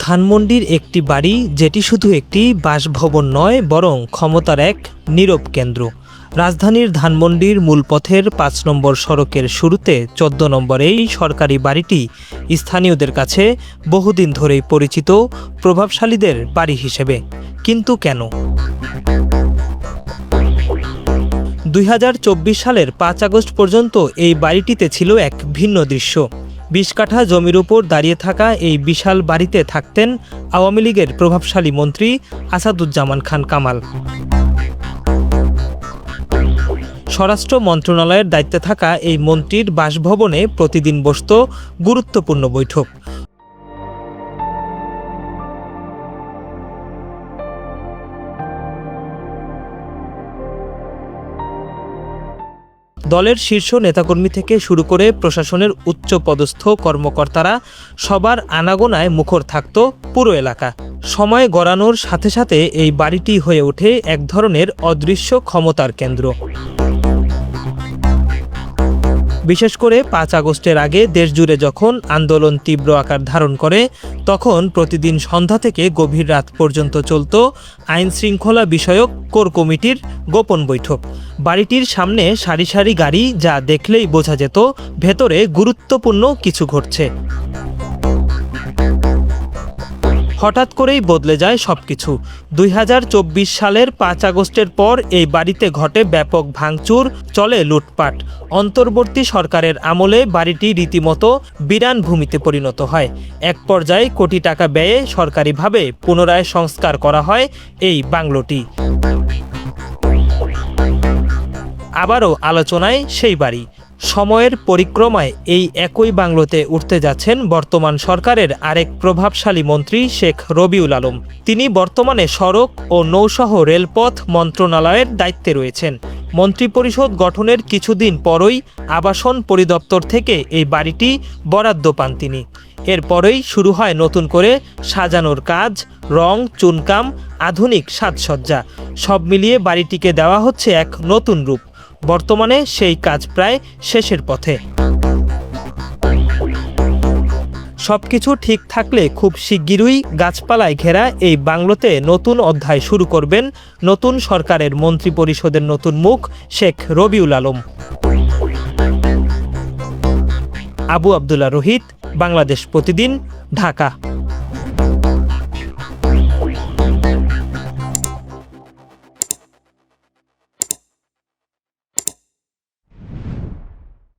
ধানমন্ডির একটি বাড়ি, যেটি শুধু একটি বাসভবন নয় বরং ক্ষমতার এক নীরব কেন্দ্র। রাজধানীর ধানমন্ডির মূল পথের ৫ নম্বর সড়কের শুরুতে ১৪ নম্বর এই সরকারি বাড়িটি স্থানীয়দের কাছে বহুদিন ধরেই পরিচিত প্রভাবশালীদের বাড়ি হিসেবে। কিন্তু কেন? ২০২৪ সালের ৫ আগস্ট পর্যন্ত এই বাড়িটিতে ছিল এক ভিন্ন দৃশ্য। ২০ কাঠা জমির উপর দাঁড়িয়ে থাকা এই বিশাল বাড়িতে থাকতেন আওয়ামী লীগের প্রভাবশালী মন্ত্রী আসাদুজ্জামান খান কামাল। স্বরাষ্ট্র মন্ত্রণালয়ের দায়িত্বে থাকা এই মন্ত্রীর বাসভবনে প্রতিদিন বসত গুরুত্বপূর্ণ বৈঠক। দলের শীর্ষ নেতাকর্মী থেকে শুরু করে প্রশাসনের উচ্চপদস্থ কর্মকর্তারা সবার আনাগোনায় মুখর থাকত পুরো এলাকা। সময় গড়ানোর সাথে সাথে এই বাড়িটি হয়ে ওঠে এক ধরনের অদৃশ্য ক্ষমতার কেন্দ্র। বিশেষ করে ৫ আগস্টের আগে দেশজুড়ে যখন আন্দোলন তীব্র আকার ধারণ করে, তখন প্রতিদিন সন্ধ্যা থেকে গভীর রাত পর্যন্ত চলত আইন শৃঙ্খলা বিষয়ক কোর কমিটির গোপন বৈঠক। বাড়িটির সামনে সারি সারি গাড়ি, যা দেখলেই বোঝা যেত ভেতরে গুরুত্বপূর্ণ কিছু ঘটছে। হঠাৎ করেই বদলে যায় সবকিছু। ২০২৪ সালের ৫ আগস্টের পর এই বাড়িতে ঘটে ব্যাপক ভাঙচুর, চলে লুটপাট। অন্তর্বর্তী সরকারের আমলে বাড়িটি রীতিমতো বিরান ভূমিতে পরিণত হয়। এক পর্যায়ে কোটি টাকা ব্যয়ে সরকারিভাবে পুনরায় সংস্কার করা হয় এই বাংলোটি। আবারও আলোচনায় সেই বাড়ি। সময়ের পরিক্রমায় এই একই বাংলোতে উঠতে যাচ্ছেন বর্তমান সরকারের আরেক প্রভাবশালী মন্ত্রী শেখ রবিউল আলম। তিনি বর্তমানে সড়ক ও নৌসহ রেলপথ মন্ত্রণালয়ের দায়িত্বে রয়েছেন। মন্ত্রিপরিষদ গঠনের কিছুদিন পরই আবাসন পরিদপ্তর থেকে এই বাড়িটি বরাদ্দ পান তিনি। এরপরেই শুরু হয় নতুন করে সাজানোর কাজ, রং, চুনকাম, আধুনিক সাজসজ্জা। সব মিলিয়ে বাড়িটিকে দেওয়া হচ্ছে এক নতুন রূপ। বর্তমানে সেই কাজ প্রায় শেষের পথে। সবকিছু ঠিক থাকলে খুব শিগগিরই গাছপালায় ঘেরা এই বাংলোতে নতুন অধ্যায় শুরু করবেন নতুন সরকারের মন্ত্রিপরিষদের নতুন মুখ শেখ রবিউল আলম। আবু আবদুল্লাহ রোহিত, বাংলাদেশ প্রতিদিন, ঢাকা।